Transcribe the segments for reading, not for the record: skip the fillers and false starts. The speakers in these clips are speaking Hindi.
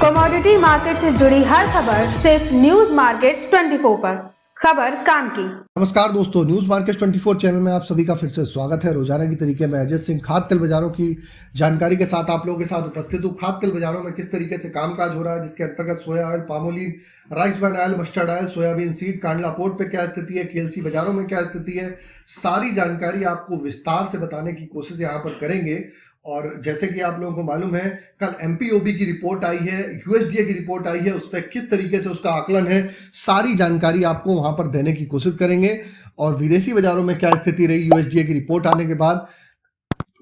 कमोडिटी मार्केट से जुड़ी हर खबर सिर्फ न्यूज मार्केट्स 24 पर। खबर काम की। नमस्कार दोस्तों, न्यूज मार्केट 24 चैनल में आप सभी का फिर से स्वागत है। रोजाना की तरीके में अजय सिंह खाद्य तेल बाजारों की जानकारी के साथ आप लोगों के साथ उपस्थित हूँ। खाद्य तेल बाजारों में किस तरीके से कामकाज हो रहा है, जिसके अंतर्गत सोया oil, palmolein, rice bran oil, mustard oil, soybean seed, Kandla port पे क्या स्थिति है, केएलसी बाजारों में क्या स्थिति है, सारी जानकारी आपको विस्तार से बताने की कोशिश यहाँ पर करेंगे। और जैसे कि आप लोगों को मालूम है, कल एमपीओबी की रिपोर्ट आई है, यूएसडीए की रिपोर्ट आई है, उस पर किस तरीके से उसका आकलन है, सारी जानकारी आपको वहां पर देने की कोशिश करेंगे। और विदेशी बाजारों में क्या स्थिति रही यूएसडीए की रिपोर्ट आने के बाद,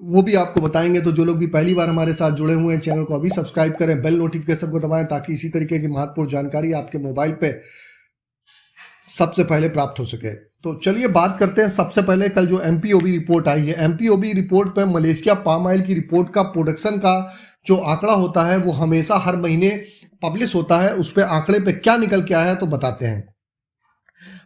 वो भी आपको बताएंगे। तो जो लोग भी पहली बार हमारे साथ जुड़े हुए हैं, चैनल को अभी सब्सक्राइब करें, बेल नोटिफिकेशन को दबाएं, ताकि इसी तरीके की महत्वपूर्ण जानकारी आपके मोबाइल पे सबसे पहले प्राप्त हो सके। तो चलिए बात करते हैं। सबसे पहले कल जो एमपीओबी रिपोर्ट आई है, एमपीओबी रिपोर्ट पे मलेशिया पाम ऑयल की रिपोर्ट का प्रोडक्शन का जो आंकड़ा होता है वो हमेशा हर महीने पब्लिश होता है। उस पे आंकड़े पे क्या निकल के आया है तो बताते हैं।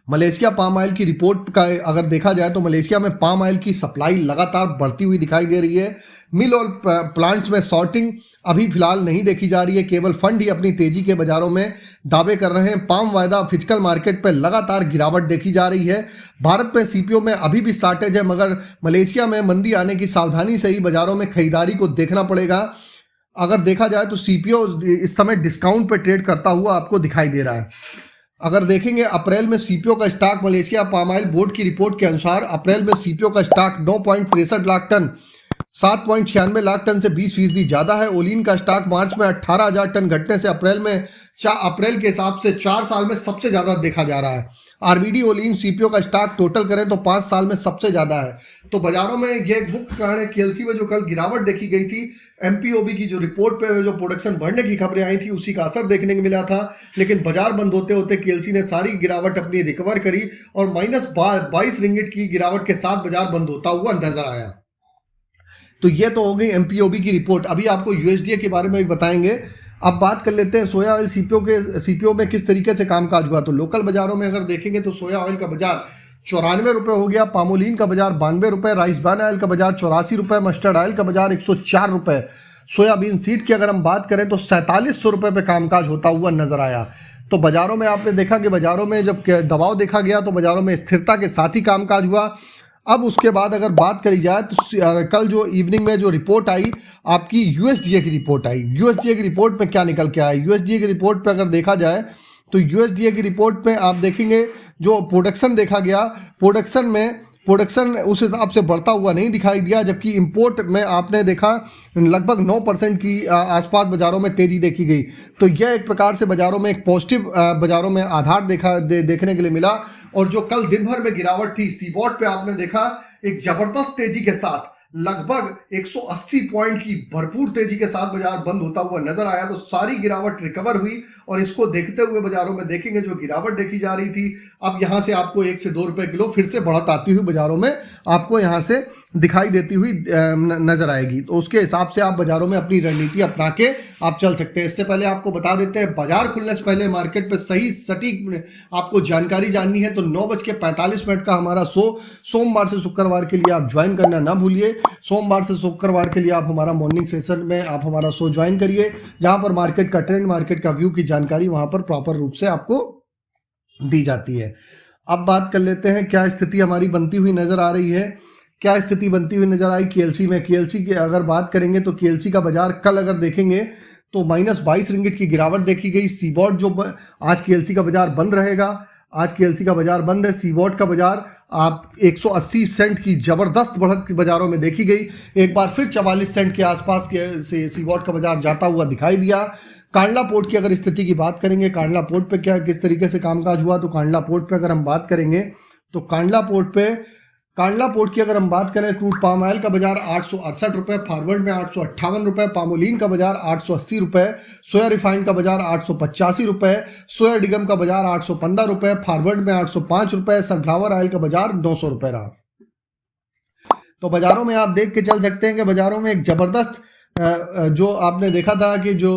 मलेशिया पाम ऑयल की रिपोर्ट का अगर देखा जाए तो मलेशिया में पाम ऑयल की सप्लाई लगातार बढ़ती हुई दिखाई दे रही है। मिल और प्लांट्स में शॉर्टिंग अभी फिलहाल नहीं देखी जा रही है। केवल फंड ही अपनी तेजी के बाजारों में दावे कर रहे हैं। पाम वायदा फिजिकल मार्केट पर लगातार गिरावट देखी जा रही है। भारत में सीपीओ में अभी भी शॉर्टेज है, मगर मलेशिया में मंदी आने की सावधानी से ही बाजारों में खरीदारी को देखना पड़ेगा। अगर देखा जाए तो सीपीओ इस समय डिस्काउंट पर ट्रेड करता हुआ आपको दिखाई दे रहा है। अगर देखेंगे अप्रैल में सीपीओ का stock, Malaysia palm oil board की रिपोर्ट के अनुसार अप्रैल में सीपीओ का stock 9.63 lakh tonne 7.96 lakh tonne से 20% ज़्यादा है। ओलिन का स्टॉक मार्च में 18,000 टन घटने से अप्रैल के हिसाब से 4 साल में सबसे ज़्यादा देखा जा रहा है। आरबीडी ओलिन सीपीओ का स्टॉक टोटल करें तो 5 साल में सबसे ज़्यादा है। तो बाजारों में ये मुख्य कारण है। केएलसी में जो कल गिरावट देखी गई थी, एमपीओबी की जो रिपोर्ट पे जो प्रोडक्शन बढ़ने की खबरें आई थी, उसी का असर देखने को मिला था। लेकिन बाजार बंद होते होते केएलसी ने सारी गिरावट अपनी रिकवर करी और -22 रिंगिट की गिरावट के साथ बाजार बंद होता हुआ नजर आया। तो ये तो हो गई एमपीओबी की रिपोर्ट। अभी आपको यूएसडीए के बारे में भी बताएंगे। अब बात कर लेते हैं सोया ऑयल सीपीओ में किस तरीके से कामकाज हुआ। तो लोकल बाजारों में अगर देखेंगे तो सोया ऑयल का बाजार 94 रुपये हो गया, पामोलिन का बाजार 92 रुपये, राइस ब्रान ऑयल का बाजार 84 रुपये, मस्टर्ड ऑयल का बाजार 104 रुपये। सोयाबीन सीड की अगर हम बात करें तो 4700 रुपये पे कामकाज होता हुआ नजर आया। तो बाजारों में आपने देखा कि बाजारों में जब दबाव देखा गया तो बाजारों में स्थिरता के साथ ही कामकाज हुआ। अब उसके बाद अगर बात करी जाए तो कल जो इवनिंग में जो रिपोर्ट आई आपकी यूएसडीए की रिपोर्ट आई, यूएसडीए की रिपोर्ट पे क्या निकल के आया। यूएसडीए की रिपोर्ट पे अगर देखा जाए तो यूएसडीए की रिपोर्ट पे आप देखेंगे जो प्रोडक्शन देखा गया, प्रोडक्शन उस हिसाब से बढ़ता हुआ नहीं दिखाई दिया, जबकि इंपोर्ट में आपने देखा लगभग 9% की आसपास बाजारों में तेजी देखी गई। तो यह एक प्रकार से बाजारों में एक पॉजिटिव बाजारों में आधार देखने के लिए मिला। और जो कल दिन भर में गिरावट थी सीबॉट पे, आपने देखा एक जबरदस्त तेजी के साथ लगभग 180 पॉइंट की भरपूर तेजी के साथ बाजार बंद होता हुआ नजर आया। तो सारी गिरावट रिकवर हुई और इसको देखते हुए बाजारों में देखेंगे जो गिरावट देखी जा रही थी, अब यहां से आपको 1 से 2 रुपए किलो फिर से बढ़त आती हुई बाजारों में आपको यहां से दिखाई देती हुई नजर आएगी। तो उसके हिसाब से आप बाजारों में अपनी रणनीति अपना के आप चल सकते हैं। इससे पहले आपको बता देते हैं, बाजार खुलने से पहले मार्केट पे सही सटीक आपको जानकारी जाननी है तो 9:45 का हमारा सोमवार से शुक्रवार के लिए आप ज्वाइन करना ना भूलिए। सोमवार से शुक्रवार के लिए आप हमारा मॉर्निंग सेशन में आप हमारा शो ज्वाइन करिए, जहां पर मार्केट का ट्रेंड, मार्केट का व्यू की जानकारी वहां पर प्रॉपर रूप से आपको दी जाती है। अब बात कर लेते हैं क्या स्थिति हमारी बनती हुई नजर आ रही है, क्या स्थिति बनती हुई नजर आई केएलसी में। केएलसी की अगर बात करेंगे तो केएलसी का बाजार कल अगर देखेंगे तो -22 रिंगिट की गिरावट देखी गई। सीबॉट जो आज केएलसी का बाजार बंद रहेगा, आज केएलसी का बाजार बंद है। सीबॉट का बाजार आप 180 सेंट की जबरदस्त बढ़त बाजारों में देखी गई। एक बार फिर 44 सेंट के आसपास से सीबॉट का बाजार जाता हुआ दिखाई दिया। कांडला पोर्ट की अगर स्थिति की बात करेंगे, कांडला पोर्ट पे क्या किस तरीके से कामकाज हुआ, तो कांडला पोर्ट पे अगर हम बात करेंगे तो कांडला पोर्ट की अगर हम बात करें, क्रूड पाम ऑयल का बाजार 868 रुपये, फॉरवर्ड में 858 रुपये, पामोलिन का बाजार 880 रुपये, सोया रिफाइंड का बाजार 885 रुपये, सोया डिगम का बाजार 815 रुपये, फॉरवर्ड में 805 रुपये, सनफ्लावर ऑयल का बाजार 900 रुपये रहा। तो बाजारों में आप देख के चल सकते हैं कि बाजारों में एक जबरदस्त जो आपने देखा था कि जो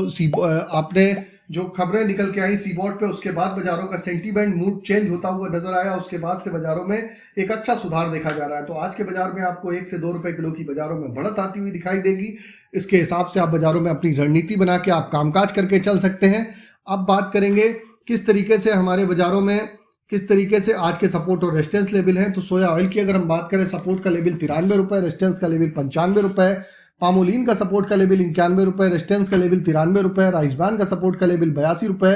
आपने जो खबरें निकल के आई सीबॉट पे, उसके बाद बाजारों का सेंटीमेंट मूड चेंज होता हुआ नजर आया। उसके बाद से बाजारों में एक अच्छा सुधार देखा जा रहा है। तो आज के बाजार में आपको 1 से 2 रुपए किलो की बाजारों में बढ़त आती हुई दिखाई देगी। इसके हिसाब से आप बाज़ारों में अपनी रणनीति बना के आप कामकाज करके चल सकते हैं। अब बात करेंगे किस तरीके से हमारे बाज़ारों में किस तरीके से आज के सपोर्ट और रेजिस्टेंस लेवल हैं। तो सोया ऑयल की अगर हम बात करें, सपोर्ट का लेवल 93 रुपये, रेजिस्टेंस का लेवल 95 रुपये। पामोलिन का सपोर्ट का लेवल 91 रुपये, रेजिस्टेंस का लेवल 93 रुपये। राइस ब्रान का सपोर्ट का लेवल 82 रुपये,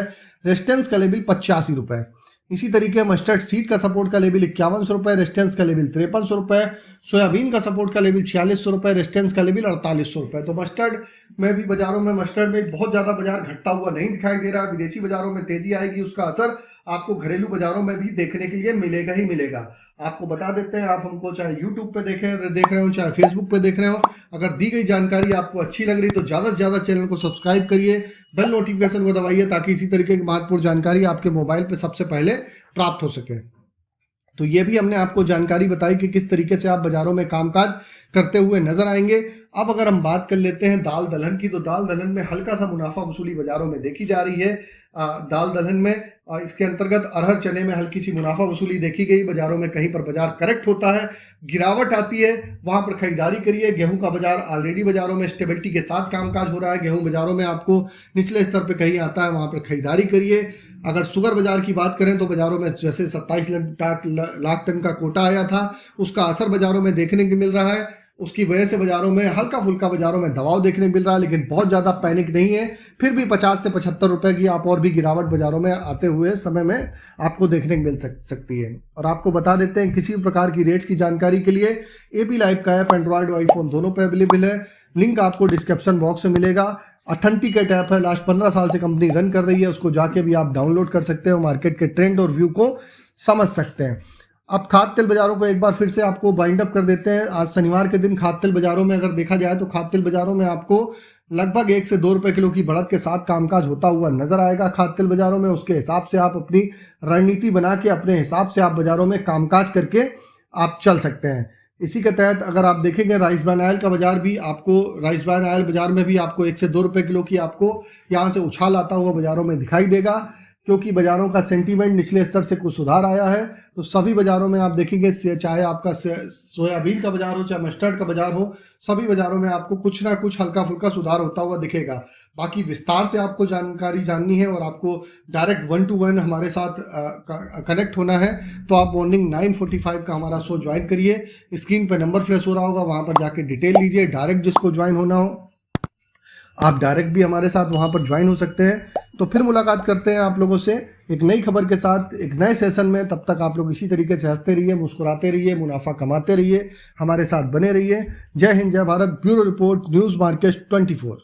रेजिस्टेंस का लेवल 85 रुपये। इसी तरीके मस्टर्ड सीड का सपोर्ट का लेवल 51 रुपये, रेजिस्टेंस का लेवल 53 रुपये। सोयाबीन का सपोर्ट का लेवल 46 रुपये, रेजिस्टेंस का लेवल 48 रुपये। तो मस्टर्ड में भी बाजारों में मस्टर्ड में बहुत ज़्यादा बाजार घटता हुआ नहीं दिखाई दे रहा। विदेशी बाजारों में तेजी आएगी, उसका असर आपको घरेलू बाजारों में भी देखने के लिए मिलेगा ही मिलेगा। आपको बता देते हैं, आप हमको चाहे यूट्यूब पे देख रहे हो, चाहे फेसबुक पे देख रहे हो, अगर दी गई जानकारी आपको अच्छी लग रही तो ज़्यादा से ज़्यादा चैनल को सब्सक्राइब करिए, बेल नोटिफिकेशन को दबाइए ताकि इसी तरीके की महत्वपूर्ण जानकारी आपके मोबाइल पे सबसे पहले प्राप्त हो सके। तो ये भी हमने आपको जानकारी बताई कि किस तरीके से आप बाज़ारों में कामकाज करते हुए नजर आएंगे। अब अगर हम बात कर लेते हैं दाल दलहन की, तो दाल दलहन में हल्का सा मुनाफा वसूली बाज़ारों में देखी जा रही है। दाल दलहन में इसके अंतर्गत अरहर चने में हल्की सी मुनाफा वसूली देखी गई। बाज़ारों में कहीं पर बाजार करेक्ट होता है, गिरावट आती है, वहाँ पर खरीदारी करिए। गेहूं का बाजार ऑलरेडी बाज़ारों में स्टेबिलिटी के साथ कामकाज हो रहा है। गेहूं बाज़ारों में आपको निचले स्तर पर कहीं आता है, वहाँ पर खरीदारी करिए। अगर शुगर बाजार की बात करें तो बाज़ारों में जैसे 27 लाख टन का कोटा आया था, उसका असर बाज़ारों में देखने को मिल रहा है। उसकी वजह से बाज़ारों में हल्का फुल्का बाज़ारों में दबाव देखने को मिल रहा है, लेकिन बहुत ज़्यादा पैनिक नहीं है। फिर भी 50 से 75 रुपए की आप और भी गिरावट बाज़ारों में आते हुए समय में आपको देखने को मिल सकती है। और आपको बता देते हैं, किसी भी प्रकार की रेट्स की जानकारी के लिए AP लाइव का ऐप एंड्रॉयड और आईफोन दोनों पे अवेलेबल है। लिंक आपको डिस्क्रिप्शन बॉक्स में मिलेगा। ऑथेंटिकेट ऐप है, लास्ट 15 साल से कंपनी रन कर रही है, उसको जाके भी आप डाउनलोड कर सकते हो, मार्केट के ट्रेंड और व्यू को समझ सकते हैं। अब खाद्य तेल बाज़ारों को एक बार फिर से आपको बाइंड अप कर देते हैं। आज शनिवार के दिन खाद्य तेल बाज़ारों में अगर देखा जाए तो खाद्य तेल बाज़ारों में आपको लगभग 1 से 2 रुपये किलो की बढ़त के साथ कामकाज होता हुआ नजर आएगा खाद्य तेल बाज़ारों में। उसके हिसाब से आप अपनी रणनीति बना के अपने हिसाब से आप बाज़ारों में कामकाज करके आप चल सकते हैं। इसी के तहत अगर आप देखेंगे राइस ब्रान ऑयल का बाजार भी आपको, राइस ब्रान ऑयल बाजार में भी आपको 1 से 2 रुपये किलो की आपको यहाँ से उछाल आता हुआ बाज़ारों में दिखाई देगा, क्योंकि बाज़ारों का सेंटीमेंट निचले स्तर से कुछ सुधार आया है। तो सभी बाज़ारों में आप देखेंगे, चाहे आपका सोयाबीन का बाज़ार हो, चाहे मस्टर्ड का बाज़ार हो, सभी बाज़ारों में आपको कुछ ना कुछ हल्का फुल्का सुधार होता हुआ दिखेगा। बाकी विस्तार से आपको जानकारी जाननी है और आपको डायरेक्ट 1 to 1 हमारे साथ कनेक्ट होना है तो आप मॉर्निंग 9:45 का हमारा शो ज्वाइन करिए। स्क्रीन पर नंबर फ्लैश हो रहा होगा, वहाँ पर जाके डिटेल लीजिए। डायरेक्ट जिसको ज्वाइन होना हो आप डायरेक्ट भी हमारे साथ वहाँ पर ज्वाइन हो सकते हैं। तो फिर मुलाकात करते हैं आप लोगों से एक नई खबर के साथ, एक नए सेशन में। तब तक आप लोग इसी तरीके से हंसते रहिए, मुस्कुराते रहिए, मुनाफा कमाते रहिए, हमारे साथ बने रहिए। जय हिंद, जय Bharat. Bureau report, news market 24।